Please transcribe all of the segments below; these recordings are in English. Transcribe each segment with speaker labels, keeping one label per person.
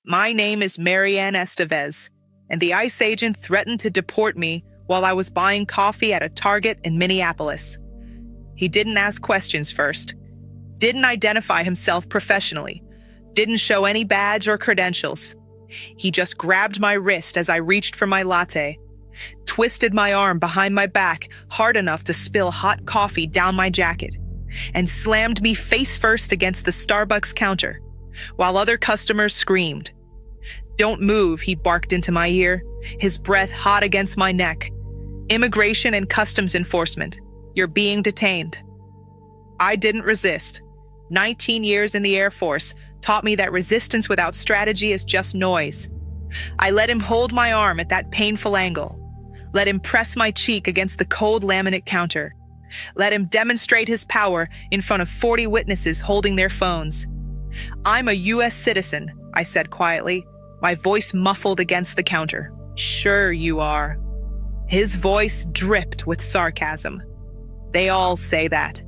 Speaker 1: My name is Marianne Estevez, and the ICE agent threatened to deport me while I was buying coffee at a Target in Minneapolis. He didn't ask questions first, didn't identify himself professionally, didn't show any badge or credentials. He just grabbed my wrist as I reached for my latte, twisted my arm behind my back hard enough to spill hot coffee down my jacket, and slammed me face first against the Starbucks counter, while other customers screamed. "Don't move," he barked into my ear, his breath hot against my neck. "Immigration and Customs Enforcement. You're being detained." I didn't resist. 19 years in the Air Force taught me that resistance without strategy is just noise. I let him hold my arm at that painful angle. Let him press my cheek against the cold laminate counter. Let him demonstrate his power in front of 40 witnesses holding their phones. "I'm a U.S. citizen," I said quietly, my voice muffled against the counter. "Sure you are." His voice dripped with sarcasm. "They all say that."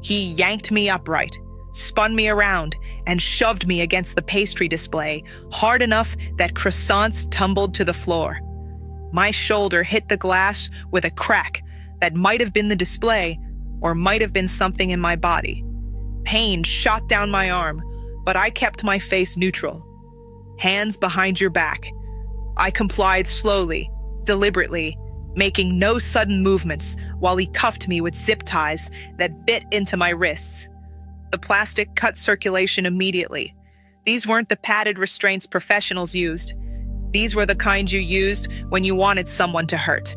Speaker 1: He yanked me upright, spun me around, and shoved me against the pastry display hard enough that croissants tumbled to the floor. My shoulder hit the glass with a crack that might have been the display or might have been something in my body. Pain shot down my arm, but I kept my face neutral. "Hands behind your back." I complied slowly, deliberately, making no sudden movements while he cuffed me with zip ties that bit into my wrists. The plastic cut circulation immediately. These weren't the padded restraints professionals used. These were the kind you used when you wanted someone to hurt.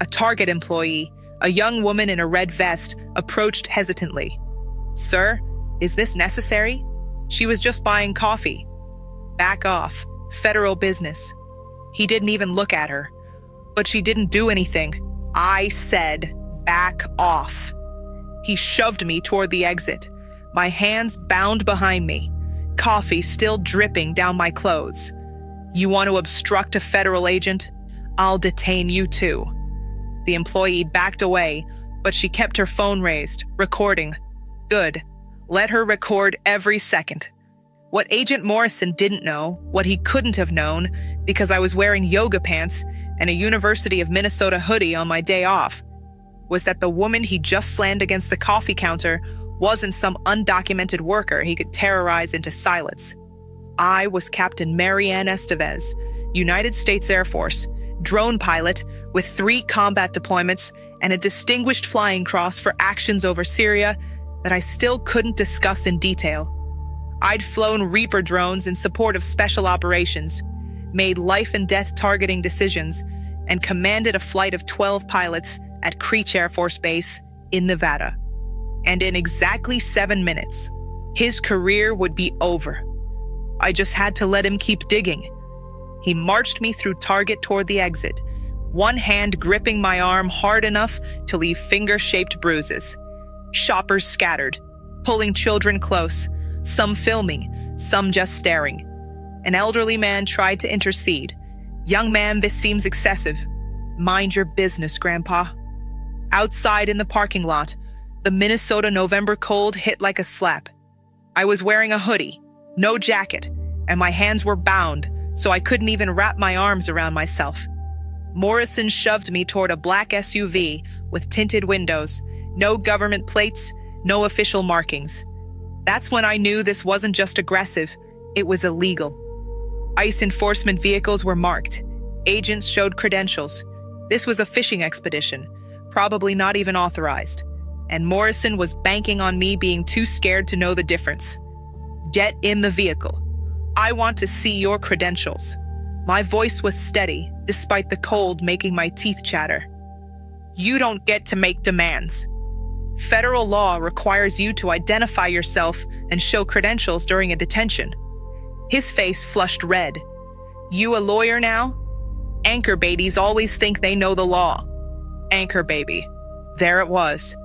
Speaker 1: A Target employee, a young woman in a red vest, approached hesitantly. "Sir, is this necessary?" She was just buying coffee. "Back off. Federal business." He didn't even look at her. But she didn't do anything. I said, "Back off." He shoved me toward the exit, my hands bound behind me, coffee still dripping down my clothes. "You want to obstruct a federal agent? I'll detain you too." The employee backed away, but she kept her phone raised, recording. Good. Let her record every second. What Agent Morrison didn't know, what he couldn't have known, because I was wearing yoga pants and a University of Minnesota hoodie on my day off, was that the woman he just slammed against the coffee counter wasn't some undocumented worker he could terrorize into silence. I was Captain Marianne Estevez, United States Air Force, drone pilot with 3 combat deployments and a distinguished flying cross for actions over Syria that I still couldn't discuss in detail. I'd flown Reaper drones in support of special operations, made life and death targeting decisions, and commanded a flight of 12 pilots at Creech Air Force Base in Nevada. And in exactly 7 minutes, his career would be over. I just had to let him keep digging. He marched me through Target toward the exit, one hand gripping my arm hard enough to leave finger-shaped bruises. Shoppers scattered, pulling children close, some filming, some just staring. An elderly man tried to intercede. "Young man, this seems excessive." "Mind your business, Grandpa." Outside in the parking lot, the Minnesota November cold hit like a slap. I was wearing a hoodie, no jacket, and my hands were bound, so I couldn't even wrap my arms around myself. Morrison shoved me toward a black SUV with tinted windows, no government plates, no official markings. That's when I knew this wasn't just aggressive, it was illegal. ICE enforcement vehicles were marked. Agents showed credentials. This was a fishing expedition, probably not even authorized. And Morrison was banking on me being too scared to know the difference. "Get in the vehicle. I want to see your credentials." My voice was steady, despite the cold making my teeth chatter. "You don't get to make demands. Federal law requires you to identify yourself and show credentials during a detention." His face flushed red. "You a lawyer now?" Anchor babies always think they know the law. Anchor baby. There it was.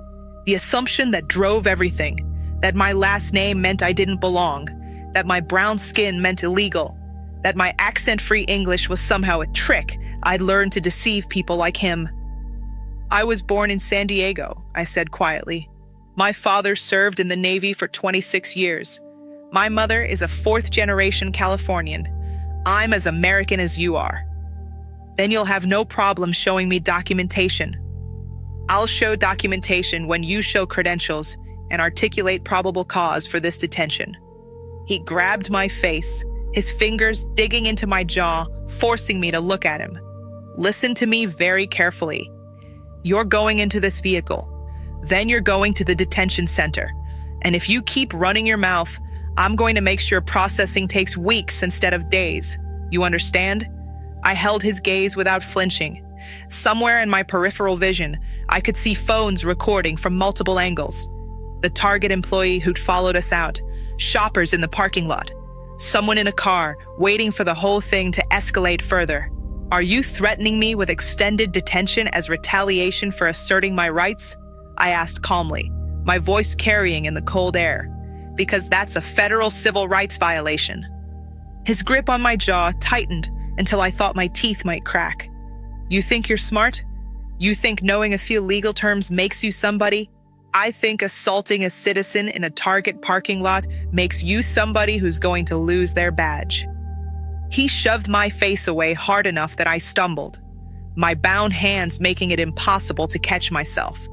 Speaker 1: The assumption that drove everything, that my last name meant I didn't belong, that my brown skin meant illegal, that my accent-free English was somehow a trick I'd learned to deceive people like him. "I was born in San Diego," I said quietly. "My father served in the Navy for 26 years. My mother is a fourth-generation Californian. I'm as American as you are. Then you'll have no problem showing me documentation. I'll show documentation when you show credentials and articulate probable cause for this detention." He grabbed my face, his fingers digging into my jaw, forcing me to look at him. "Listen to me very carefully. You're going into this vehicle. Then you're going to the detention center. And if you keep running your mouth, I'm going to make sure processing takes weeks instead of days. You understand?" I held his gaze without flinching. Somewhere in my peripheral vision, I could see phones recording from multiple angles. The Target employee who'd followed us out, shoppers in the parking lot, someone in a car waiting for the whole thing to escalate further. "Are you threatening me with extended detention as retaliation for asserting my rights?" I asked calmly, my voice carrying in the cold air. "Because that's a federal civil rights violation." His grip on my jaw tightened until I thought my teeth might crack. "You think you're smart? You think knowing a few legal terms makes you somebody? I think assaulting a citizen in a Target parking lot makes you somebody who's going to lose their badge." He shoved my face away hard enough that I stumbled, my bound hands making it impossible to catch myself.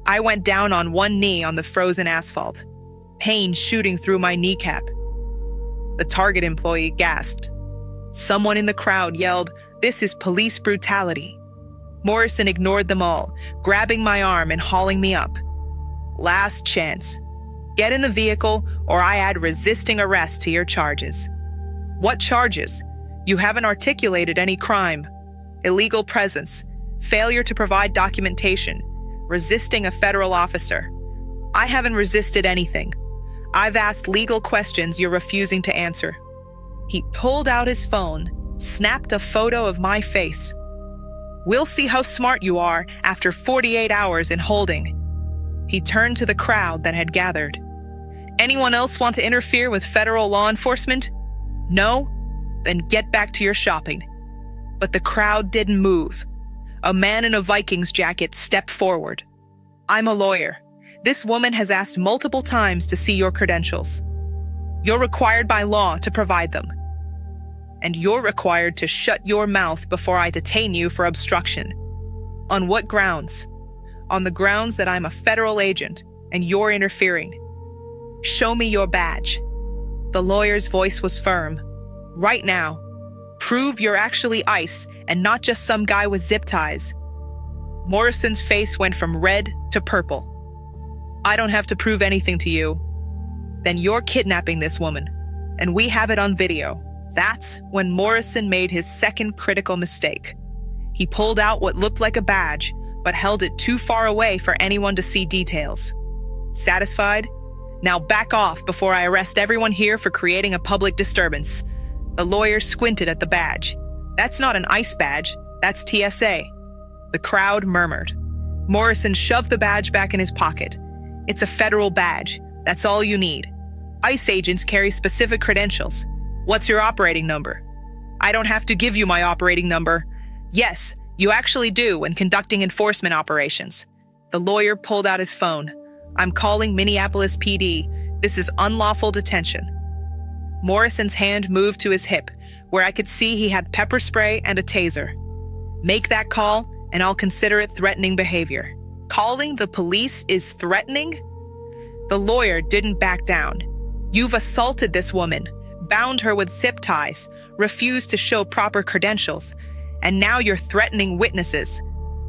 Speaker 1: I went down on one knee on the frozen asphalt, pain shooting through my kneecap. The Target employee gasped. Someone in the crowd yelled, "This is police brutality." Morrison ignored them all, grabbing my arm and hauling me up. "Last chance. Get in the vehicle or I add resisting arrest to your charges." "What charges? You haven't articulated any crime. Illegal presence, failure to provide documentation, resisting a federal officer." "I haven't resisted anything. I've asked legal questions you're refusing to answer." He pulled out his phone, snapped a photo of my face. "We'll see how smart you are after 48 hours in holding." He turned to the crowd that had gathered. "Anyone else want to interfere with federal law enforcement? No? Then get back to your shopping." But the crowd didn't move. A man in a Vikings jacket stepped forward. "I'm a lawyer. This woman has asked multiple times to see your credentials. You're required by law to provide them. And you're required to shut your mouth before I detain you for obstruction." "On what grounds?" "On the grounds that I'm a federal agent and you're interfering." "Show me your badge." The lawyer's voice was firm. "Right now. Prove you're actually ICE and not just some guy with zip ties." Morrison's face went from red to purple. "I don't have to prove anything to you." "Then you're kidnapping this woman, and we have it on video." That's when Morrison made his second critical mistake. He pulled out what looked like a badge, but held it too far away for anyone to see details. "Satisfied? Now back off before I arrest everyone here for creating a public disturbance." The lawyer squinted at the badge. "That's not an ICE badge, that's TSA." The crowd murmured. Morrison shoved the badge back in his pocket. "It's a federal badge. That's all you need. ICE agents carry specific credentials. What's your operating number?" "I don't have to give you my operating number." "Yes, you actually do when conducting enforcement operations." The lawyer pulled out his phone. "I'm calling Minneapolis PD. This is unlawful detention." Morrison's hand moved to his hip, where I could see he had pepper spray and a taser. "Make that call, and I'll consider it threatening behavior." "Calling the police is threatening?" The lawyer didn't back down. "You've assaulted this woman, bound her with zip ties, refused to show proper credentials, and now you're threatening witnesses.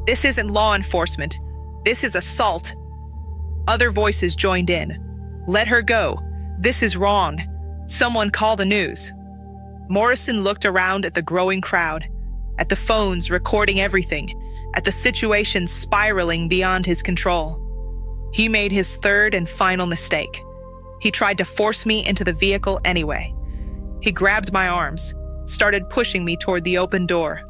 Speaker 1: This isn't law enforcement. This is assault." Other voices joined in. "Let her go. This is wrong. Someone call the news." Morrison looked around at the growing crowd, at the phones recording everything, at the situation spiraling beyond his control. He made his third and final mistake. He tried to force me into the vehicle anyway. He grabbed my arms, started pushing me toward the open door.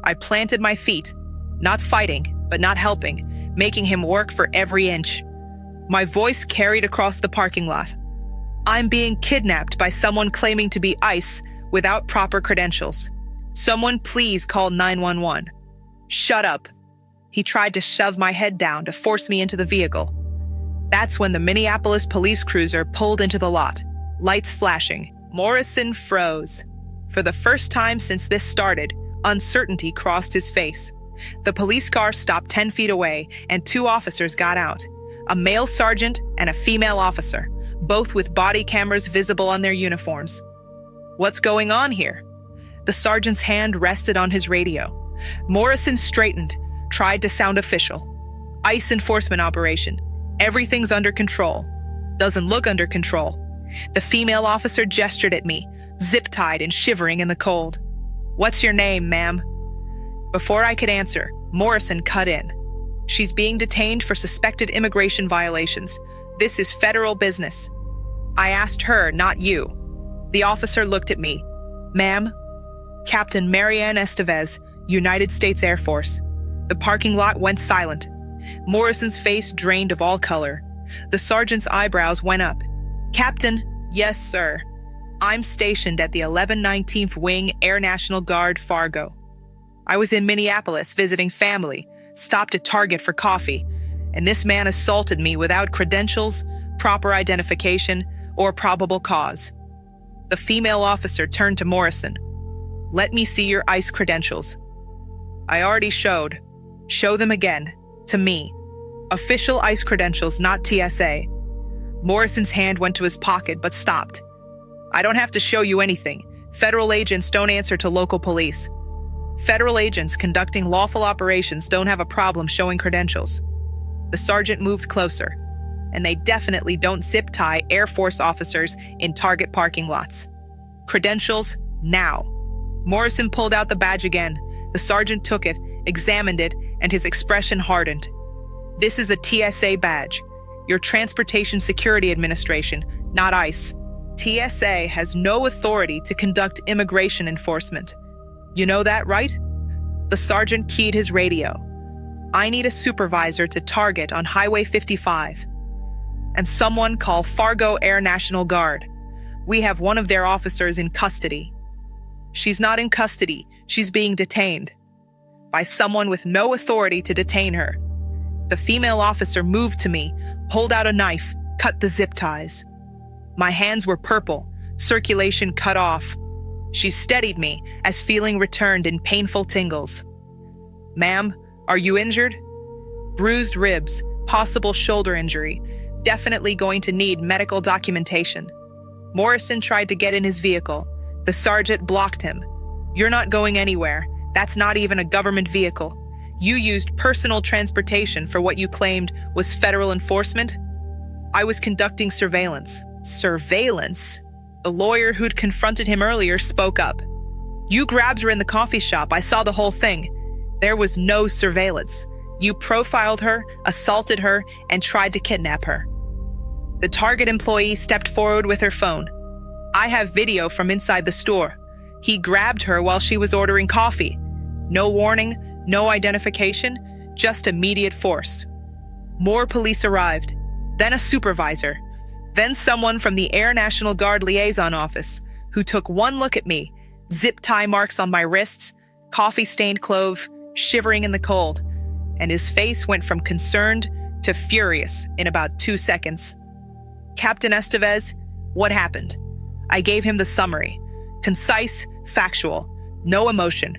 Speaker 1: I planted my feet, not fighting, but not helping, making him work for every inch. My voice carried across the parking lot. "I'm being kidnapped by someone claiming to be ICE without proper credentials. Someone please call 911. "Shut up." He tried to shove my head down to force me into the vehicle. That's when the Minneapolis police cruiser pulled into the lot. Lights flashing. Morrison froze. For the first time since this started, uncertainty crossed his face. The police car stopped 10 feet away, and 2 officers got out. A male sergeant and a female officer, both with body cameras visible on their uniforms. What's going on here? The sergeant's hand rested on his radio. Morrison straightened, tried to sound official. ICE enforcement operation. Everything's under control. Doesn't look under control. The female officer gestured at me, zip-tied and shivering in the cold. What's your name, ma'am? Before I could answer, Morrison cut in. She's being detained for suspected immigration violations. This is federal business. I asked her, not you. The officer looked at me. Ma'am? Captain Marianne Estevez, United States Air Force. The parking lot went silent. Morrison's face drained of all color. The sergeant's eyebrows went up. Captain, yes, sir. I'm stationed at the 1119th Wing Air National Guard, Fargo. I was in Minneapolis visiting family, stopped at Target for coffee, and this man assaulted me without credentials, proper identification, or probable cause. The female officer turned to Morrison. Let me see your ICE credentials. I already showed. Show them again. To me. Official ICE credentials, not TSA. Morrison's hand went to his pocket, but stopped. I don't have to show you anything. Federal agents don't answer to local police. Federal agents conducting lawful operations don't have a problem showing credentials. The sergeant moved closer, and they definitely don't zip-tie Air Force officers in Target parking lots. Credentials, now. Morrison pulled out the badge again. The sergeant took it, examined it, and his expression hardened. This is a TSA badge. Your Transportation Security Administration, not ICE. TSA has no authority to conduct immigration enforcement. You know that, right? The sergeant keyed his radio. I need a supervisor to Target on Highway 55. And someone call Fargo Air National Guard. We have one of their officers in custody. She's not in custody. She's being detained by someone with no authority to detain her. The female officer moved to me, pulled out a knife, cut the zip ties. My hands were purple, circulation cut off. She steadied me as feeling returned in painful tingles. Ma'am, are you injured? Bruised ribs, possible shoulder injury, definitely going to need medical documentation. Morrison tried to get in his vehicle. The sergeant blocked him. You're not going anywhere. That's not even a government vehicle. You used personal transportation for what you claimed was federal enforcement? I was conducting surveillance. Surveillance? The lawyer who'd confronted him earlier spoke up. You grabbed her in the coffee shop. I saw the whole thing. There was no surveillance. You profiled her, assaulted her, and tried to kidnap her. The Target employee stepped forward with her phone. I have video from inside the store. He grabbed her while she was ordering coffee. No warning, no identification, just immediate force. More police arrived, then a supervisor, then someone from the Air National Guard liaison office who took one look at me, zip tie marks on my wrists, coffee-stained clove, shivering in the cold, and his face went from concerned to furious in about 2 seconds. Captain Estevez, what happened? I gave him the summary. Concise, factual, no emotion.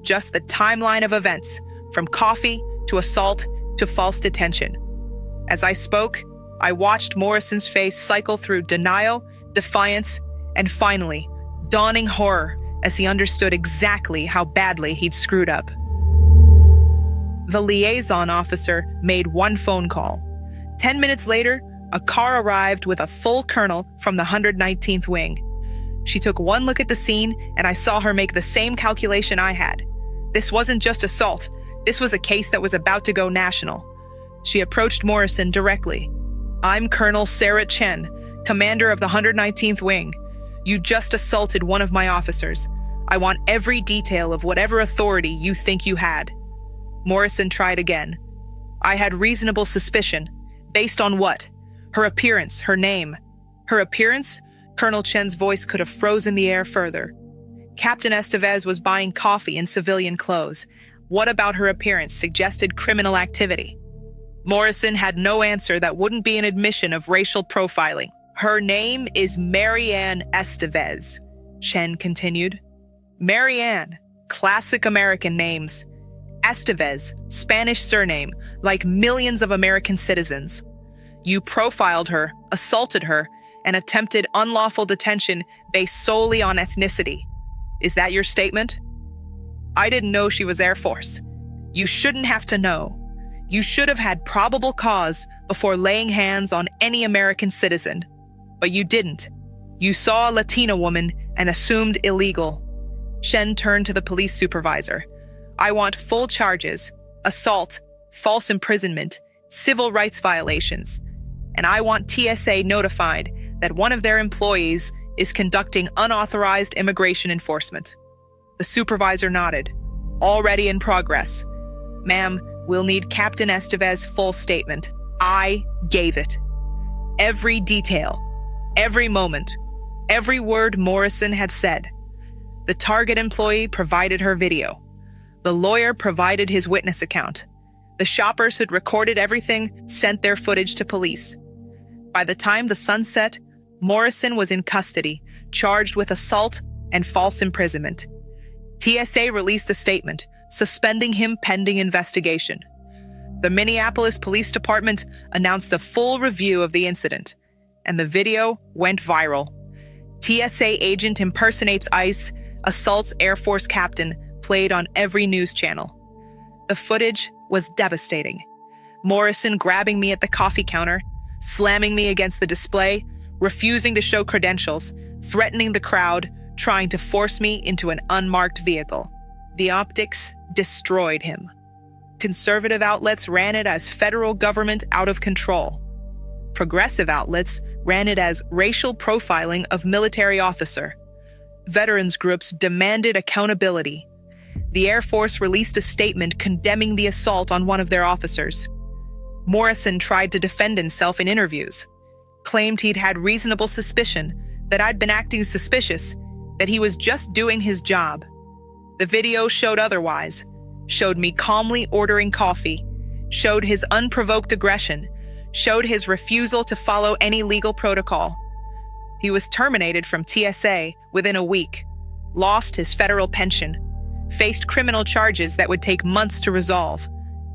Speaker 1: Just the timeline of events, from coffee to assault to false detention. As I spoke, I watched Morrison's face cycle through denial, defiance, and finally, dawning horror as he understood exactly how badly he'd screwed up. The liaison officer made one phone call. 10 minutes later, a car arrived with a full colonel from the 119th Wing. She took one look at the scene, and I saw her make the same calculation I had. This wasn't just assault. This was a case that was about to go national. She approached Morrison directly. I'm Colonel Sarah Chen, commander of the 119th Wing. You just assaulted one of my officers. I want every detail of whatever authority you think you had. Morrison tried again. I had reasonable suspicion. Based on what? Her appearance, her name. Her appearance? Colonel Chen's voice could have frozen the air further. Captain Estevez was buying coffee in civilian clothes. What about her appearance suggested criminal activity? Morrison had no answer that wouldn't be an admission of racial profiling. Her name is Marianne Estevez, Shen continued. Marianne, classic American names. Estevez, Spanish surname, like millions of American citizens. You profiled her, assaulted her, and attempted unlawful detention based solely on ethnicity. Is that your statement? I didn't know she was Air Force. You shouldn't have to know. You should have had probable cause before laying hands on any American citizen. But you didn't. You saw a Latina woman and assumed illegal. Shen turned to the police supervisor. I want full charges, assault, false imprisonment, civil rights violations, and I want TSA notified that one of their employees is conducting unauthorized immigration enforcement. The supervisor nodded. Already in progress. Ma'am, we'll need Captain Estevez's full statement. I gave it. Every detail, every moment, every word Morrison had said. The target employee provided her video. The lawyer provided his witness account. The shoppers who'd recorded everything sent their footage to police. By the time the sun set, Morrison was in custody, charged with assault and false imprisonment. TSA released a statement, suspending him pending investigation. The Minneapolis Police Department announced a full review of the incident, and the video went viral. TSA agent impersonates ICE, assaults Air Force captain, played on every news channel. The footage was devastating. Morrison grabbing me at the coffee counter, slamming me against the display, refusing to show credentials, threatening the crowd, trying to force me into an unmarked vehicle. The optics destroyed him. Conservative outlets ran it as federal government out of control. Progressive outlets ran it as racial profiling of military officer. Veterans groups demanded accountability. The Air Force released a statement condemning the assault on one of their officers. Morrison tried to defend himself in interviews, claimed he'd had reasonable suspicion, that I'd been acting suspicious, that he was just doing his job. The video showed otherwise, showed me calmly ordering coffee, showed his unprovoked aggression, showed his refusal to follow any legal protocol. He was terminated from TSA within a week, lost his federal pension, faced criminal charges that would take months to resolve.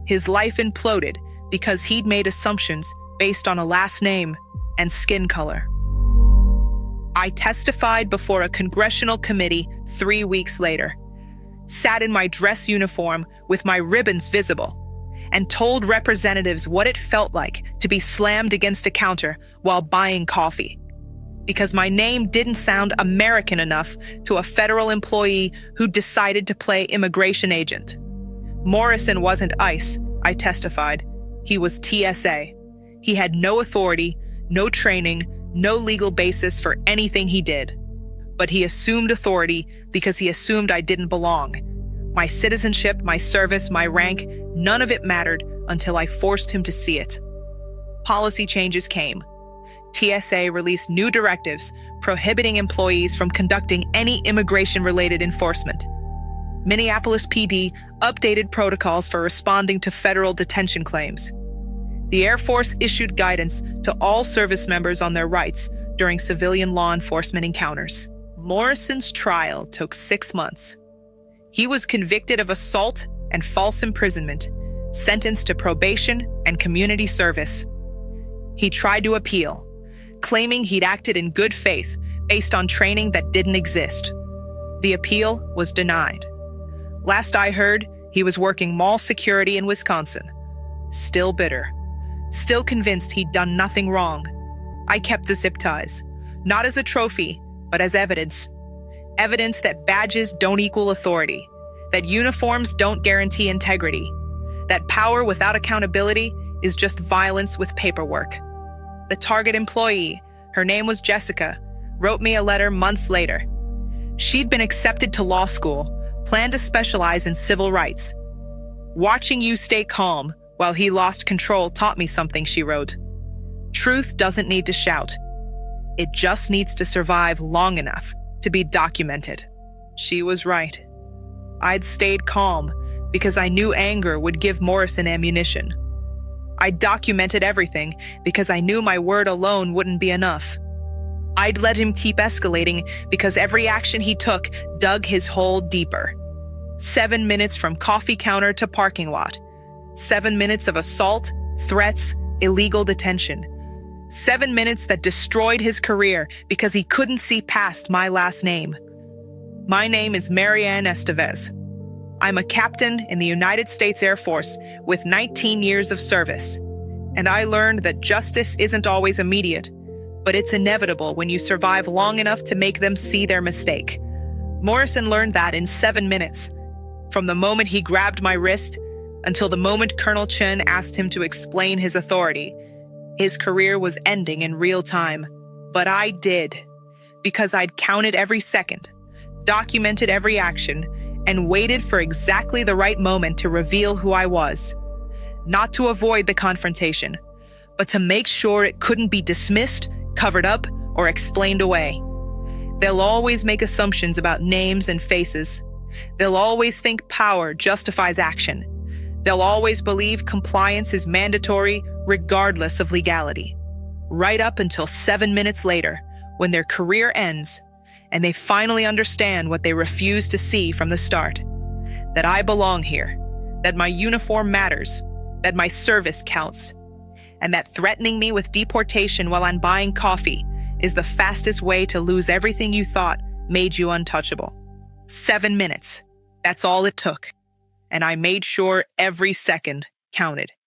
Speaker 1: His life imploded because he'd made assumptions based on a last name and skin color. I testified before a congressional committee 3 weeks later, sat in my dress uniform with my ribbons visible, and told representatives what it felt like to be slammed against a counter while buying coffee, because my name didn't sound American enough to a federal employee who decided to play immigration agent. Morrison wasn't ICE, I testified. He was TSA. He had no authority, no training, no legal basis for anything he did. But he assumed authority because he assumed I didn't belong. My citizenship, my service, my rank, none of it mattered until I forced him to see it. Policy changes came. TSA released new directives prohibiting employees from conducting any immigration-related enforcement. Minneapolis PD updated protocols for responding to federal detention claims. The Air Force issued guidance to all service members on their rights during civilian law enforcement encounters. Morrison's trial took 6 months. He was convicted of assault and false imprisonment, sentenced to probation and community service. He tried to appeal, claiming he'd acted in good faith based on training that didn't exist. The appeal was denied. Last I heard, he was working mall security in Wisconsin. Still bitter. Still convinced he'd done nothing wrong. I kept the zip ties, not as a trophy, but as evidence. Evidence that badges don't equal authority, that uniforms don't guarantee integrity, that power without accountability is just violence with paperwork. The target employee, her name was Jessica, wrote me a letter months later. She'd been accepted to law school, planned to specialize in civil rights. Watching you stay calm while he lost control taught me something, she wrote. Truth doesn't need to shout. It just needs to survive long enough to be documented. She was right. I'd stayed calm because I knew anger would give Morrison ammunition. I documented everything because I knew my word alone wouldn't be enough. I'd let him keep escalating because every action he took dug his hole deeper. 7 minutes from coffee counter to parking lot. 7 minutes of assault, threats, illegal detention. 7 minutes that destroyed his career because he couldn't see past my last name. My name is Marianne Estevez. I'm a captain in the United States Air Force with 19 years of service. And I learned that justice isn't always immediate, but it's inevitable when you survive long enough to make them see their mistake. Morrison learned that in 7 minutes, from the moment he grabbed my wrist until the moment Colonel Chen asked him to explain his authority. His career was ending in real time, but I did, because I'd counted every second, documented every action, and waited for exactly the right moment to reveal who I was. Not to avoid the confrontation, but to make sure it couldn't be dismissed, covered up, or explained away. They'll always make assumptions about names and faces. They'll always think power justifies action. They'll always believe compliance is mandatory regardless of legality. Right up until 7 minutes later, when their career ends, and they finally understand what they refused to see from the start. That I belong here, that my uniform matters, that my service counts, and that threatening me with deportation while I'm buying coffee is the fastest way to lose everything you thought made you untouchable. 7 minutes. That's all it took. And I made sure every second counted.